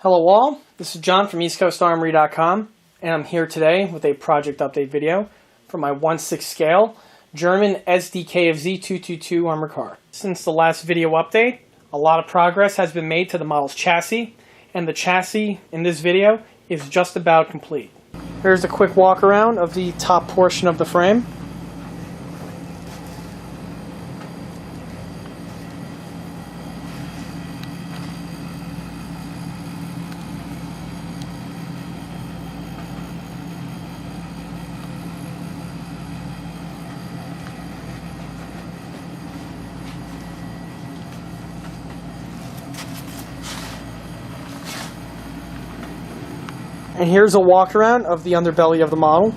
Hello all, this is John from EastCoastArmory.com, and I'm here today with a project update video for my 1/6 scale German SDKFZ 222 armor car. Since the last video update, a lot of progress has been made to the model's chassis, and the chassis in this video is just about complete. Here's a quick walk around of the top portion of the frame. And here's a walk around of the underbelly of the model.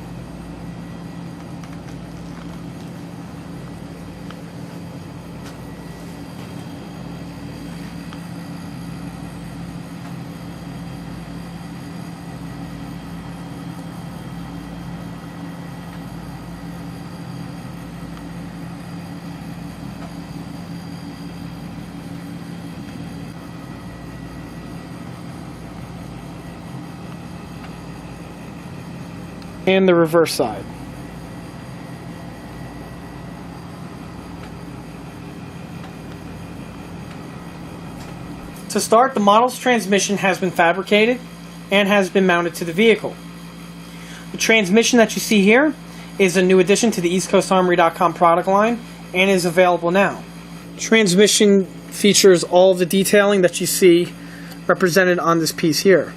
And the reverse side. To start, the model's transmission has been fabricated and has been mounted to the vehicle. The transmission that you see here is a new addition to the EastCoastArmory.com product line and is available now. Transmission features all of the detailing that you see represented on this piece here,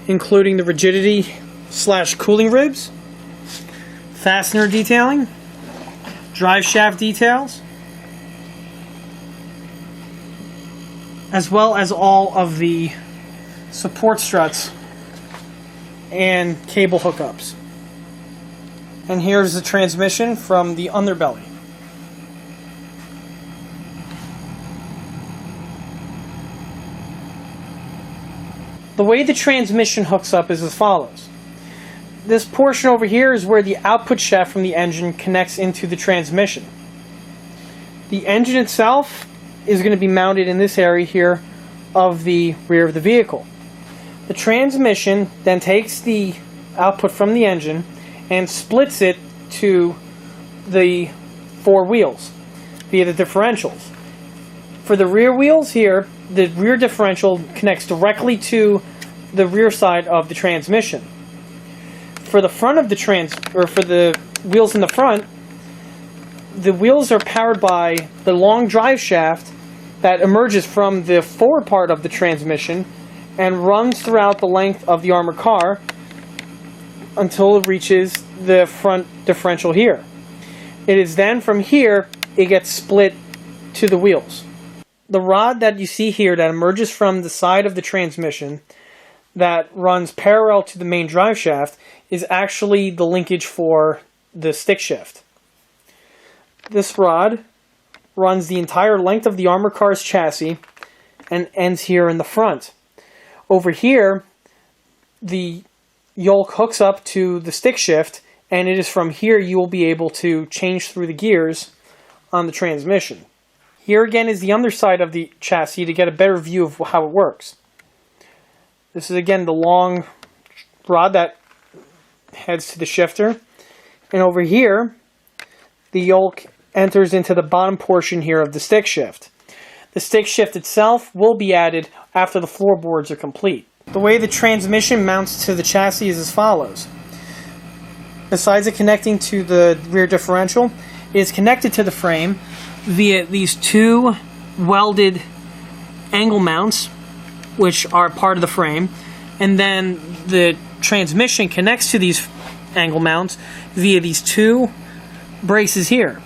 including the rigidity/cooling ribs, fastener detailing, drive shaft details, as well as all of the support struts and cable hookups. And here's the transmission from the underbelly. The way the transmission hooks up is as follows. This portion over here is where the output shaft from the engine connects into the transmission. The engine itself is going to be mounted in this area here of the rear of the vehicle. The transmission then takes the output from the engine and splits it to the four wheels via the differentials. For the rear wheels here, the rear differential connects directly to the rear side of the transmission. For the front of the for the wheels in the front, the wheels are powered by the long drive shaft that emerges from the forward part of the transmission and runs throughout the length of the armored car until it reaches the front differential here. It is then from here it gets split to the wheels. The rod that you see here that emerges from the side of the transmission that runs parallel to the main drive shaft is actually the linkage for the stick shift. This rod runs the entire length of the armor car's chassis and ends here in the front. Over here, the yoke hooks up to the stick shift, and it is from here you will be able to change through the gears on the transmission. Here again is the underside of the chassis to get a better view of how it works. This is again the long rod that heads to the shifter, and over here the yoke enters into the bottom portion here of the stick shift. The stick shift itself will be added after the floorboards are complete. The way the transmission mounts to the chassis is as follows. Besides it connecting to the rear differential, it is connected to the frame via these two welded angle mounts, which are part of the frame, and then the transmission connects to these angle mounts via these two braces here.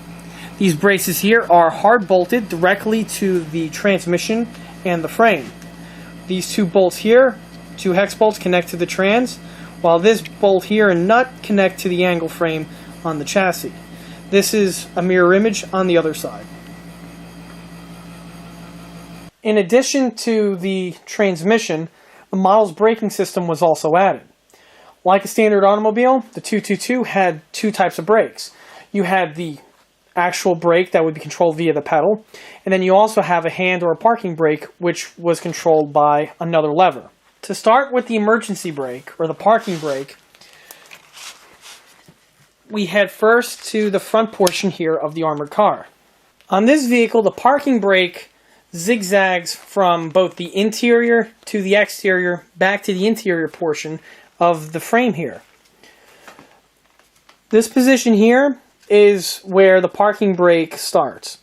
These braces here are hard bolted directly to the transmission and the frame. These two bolts here, two hex bolts, connect to the trans, while this bolt here and nut connect to the angle frame on the chassis. This is a mirror image on the other side. In addition to the transmission, the model's braking system was also added. Like a standard automobile, the 222 had two types of brakes. You had the actual brake that would be controlled via the pedal, and then you also have a hand or a parking brake which was controlled by another lever. To start with the emergency brake, or the parking brake, we head first to the front portion here of the armored car. On this vehicle, the parking brake zigzags from both the interior to the exterior, back to the interior portion of the frame here. This position here is where the parking brake starts.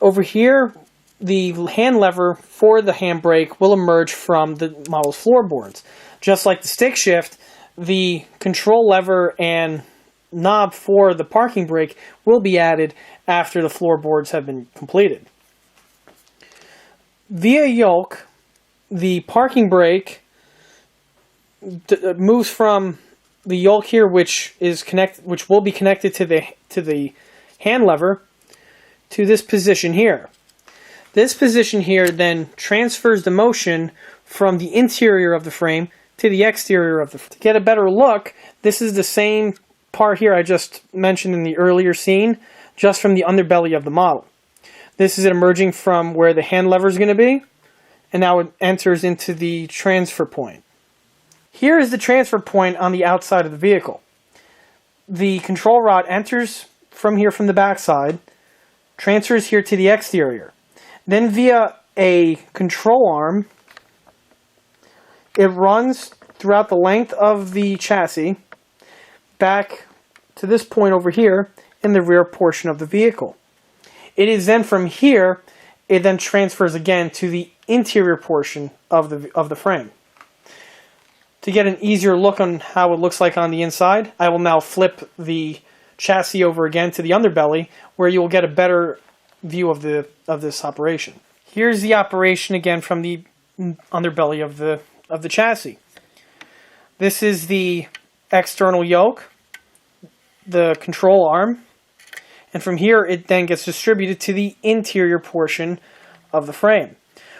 Over here, the hand lever for the handbrake will emerge from the model's floorboards. Just like the stick shift, the control lever and knob for the parking brake will be added after the floorboards have been completed. Via yoke, the parking brake moves from the yoke here, which will be connected to the hand lever, to this position here. This position here then transfers the motion from the interior of the frame to the exterior of the frame. To get a better look, this is the same part here I just mentioned in the earlier scene, just from the underbelly of the model. This is emerging from where the hand lever is going to be, and now it enters into the transfer point. Here is the transfer point on the outside of the vehicle. The control rod enters from here from the backside, transfers here to the exterior. Then via a control arm, it runs throughout the length of the chassis back to this point over here in the rear portion of the vehicle. It is then from here, it then transfers again to the interior portion of the frame. To get an easier look on how it looks like on the inside, I will now flip the chassis over again to the underbelly, where you will get a better view of this operation. Here's the operation again from the underbelly of the chassis. This is the external yoke, the control arm, and from here it then gets distributed to the interior portion of the frame.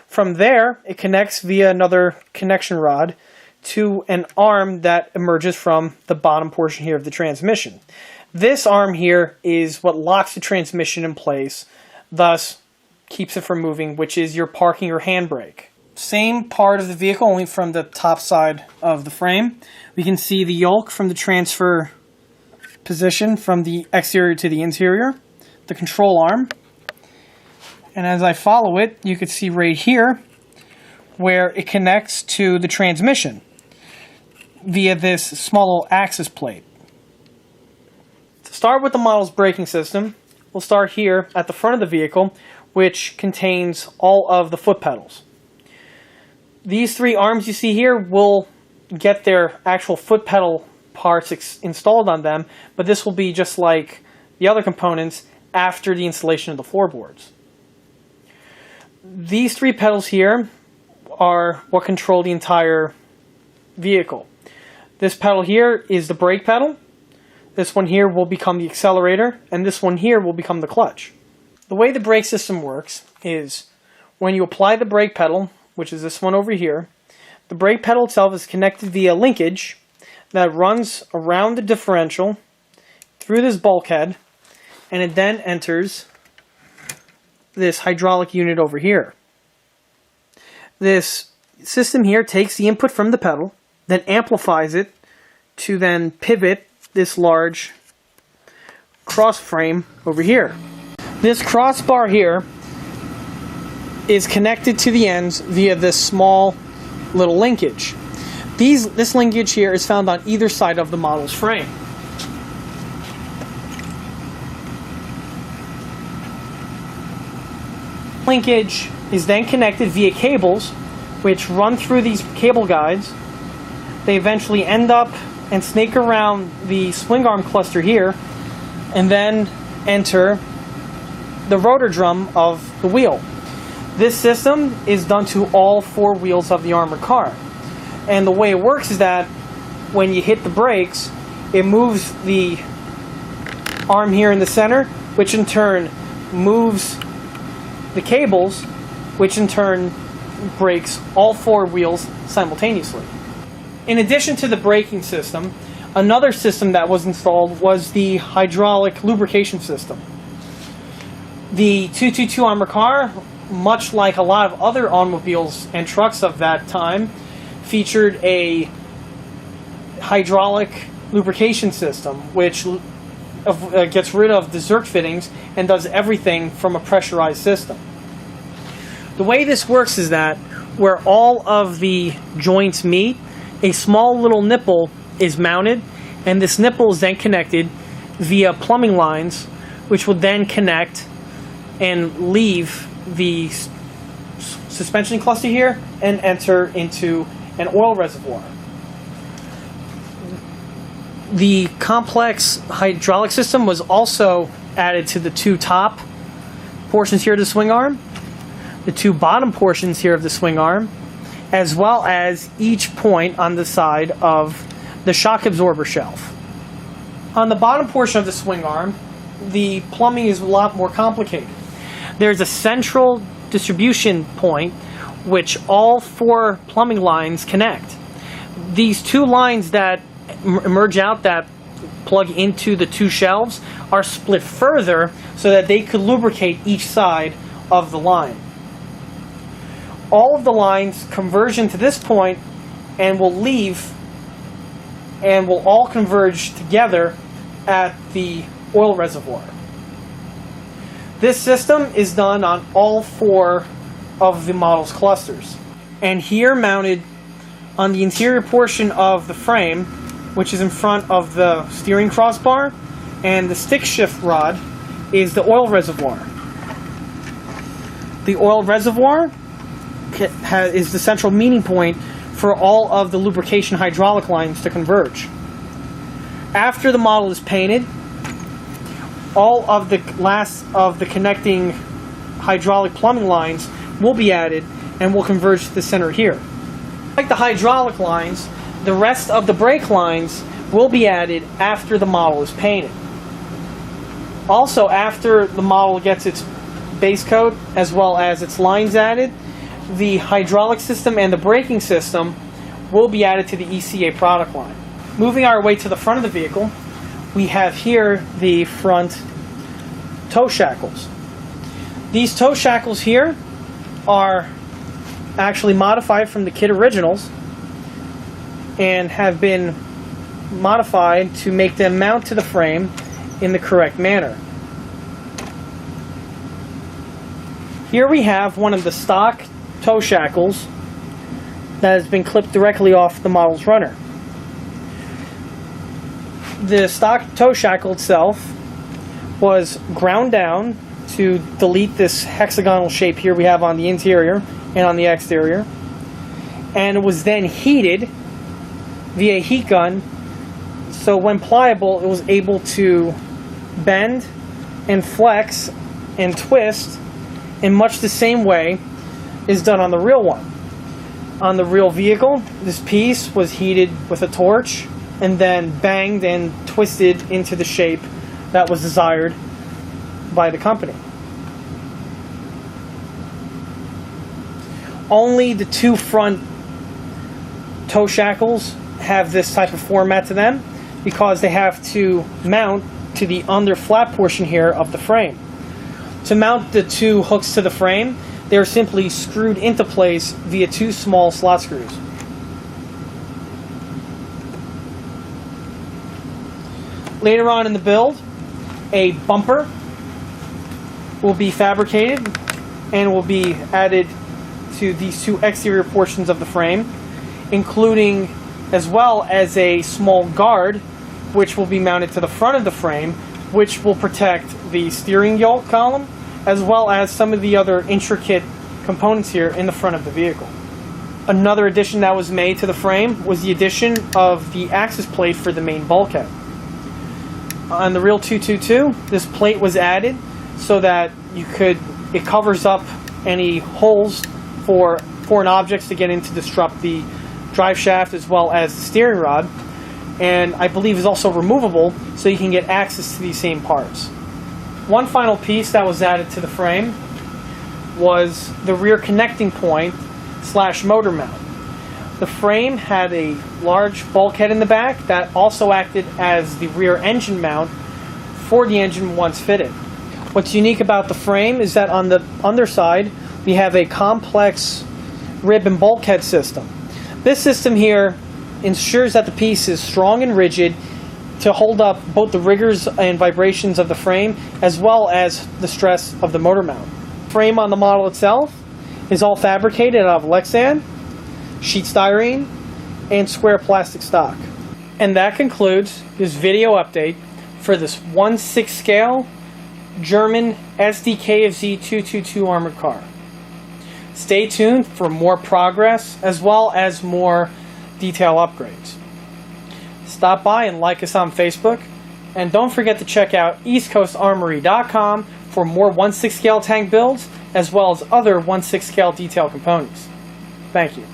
From there, it connects via another connection rod to an arm that emerges from the bottom portion here of the transmission. This arm here is what locks the transmission in place, thus keeps it from moving, which is your parking or handbrake. Same part of the vehicle, only from the top side of the frame. We can see the yoke from the transfer position from the exterior to the interior, the control arm, and as I follow it, you can see right here where it connects to the transmission via this small axis plate. To start with the model's braking system, we'll start here at the front of the vehicle, which contains all of the foot pedals. These three arms you see here will get their actual foot pedal parts installed on them, but this will be just like the other components after the installation of the floorboards. These three pedals here are what control the entire vehicle. This pedal here is the brake pedal, this one here will become the accelerator, and this one here will become the clutch. The way the brake system works is when you apply the brake pedal, which is this one over here, the brake pedal itself is connected via linkage that runs around the differential through this bulkhead, and it then enters this hydraulic unit over here. This system here takes the input from the pedal, then amplifies it to then pivot this large cross frame over here. This crossbar here is connected to the ends via this small little linkage. This linkage here is found on either side of the model's frame. Linkage is then connected via cables, which run through these cable guides. They eventually end up and snake around the swing arm cluster here, and then enter the rotor drum of the wheel. This system is done to all four wheels of the armored car. And the way it works is that when you hit the brakes, it moves the arm here in the center, which in turn moves the cables, which in turn brakes all four wheels simultaneously. In addition to the braking system, another system that was installed was the hydraulic lubrication system. The 222 armored car, much like a lot of other automobiles and trucks of that time, featured a hydraulic lubrication system, which gets rid of the Zerk fittings and does everything from a pressurized system. The way this works is that where all of the joints meet, a small little nipple is mounted, and this nipple is then connected via plumbing lines, which will then connect and leave the suspension cluster here and enter into an oil reservoir. The complex hydraulic system was also added to the two top portions here of the swing arm, the two bottom portions here of the swing arm, as well as each point on the side of the shock absorber shelf. On the bottom portion of the swing arm, the plumbing is a lot more complicated. There's a central distribution point which all four plumbing lines connect. These two lines that emerge out that plug into the two shelves are split further so that they could lubricate each side of the line. All of the lines converge into this point and will leave and will all converge together at the oil reservoir. This system is done on all four of the model's clusters. And here, mounted on the interior portion of the frame, which is in front of the steering crossbar and the stick shift rod, is the oil reservoir. The oil reservoir is the central meeting point for all of the lubrication hydraulic lines to converge. After the model is painted, all of the last of the connecting hydraulic plumbing lines will be added and will converge to the center here. Like the hydraulic lines, the rest of the brake lines will be added after the model is painted. Also, after the model gets its base coat as well as its lines added, the hydraulic system and the braking system will be added to the ECA product line. Moving our way to the front of the vehicle, we have here the front toe shackles. These toe shackles here are actually modified from the kit originals and have been modified to make them mount to the frame in the correct manner. Here we have one of the stock toe shackles that has been clipped directly off the model's runner. The stock toe shackle itself was ground down to delete this hexagonal shape here we have on the interior and on the exterior, and it was then heated via heat gun, so when pliable it was able to bend and flex and twist in much the same way is done on the real one. On the real vehicle, this piece was heated with a torch and then banged and twisted into the shape that was desired by the company. Only the two front toe shackles have this type of format to them because they have to mount to the under flat portion here of the frame. To mount the two hooks to the frame, they are simply screwed into place via two small slot screws. Later on in the build, a bumper will be fabricated and will be added to these two exterior portions of the frame, including as well as a small guard which will be mounted to the front of the frame, which will protect the steering yoke column as well as some of the other intricate components here in the front of the vehicle. Another addition that was made to the frame was the addition of the access plate for the main bulkhead. On the real 222, this plate was added so that it covers up any holes for foreign objects to get in to disrupt the drive shaft as well as the steering rod, and I believe is also removable so you can get access to these same parts. One final piece that was added to the frame was the rear connecting point / motor mount. The frame had a large bulkhead in the back that also acted as the rear engine mount for the engine once fitted. What's unique about the frame is that on the underside we have a complex rib and bulkhead system. This system here ensures that the piece is strong and rigid to hold up both the rigors and vibrations of the frame as well as the stress of the motor mount. The frame on the model itself is all fabricated out of Lexan, sheet styrene, and square plastic stock. And that concludes this video update for this 1/6 scale German SDKFZ 222 armored car. Stay tuned for more progress as well as more detail upgrades. Stop by and like us on Facebook, and don't forget to check out eastcoastarmory.com for more 1/6 scale tank builds as well as other 1/6 scale detail components. Thank you.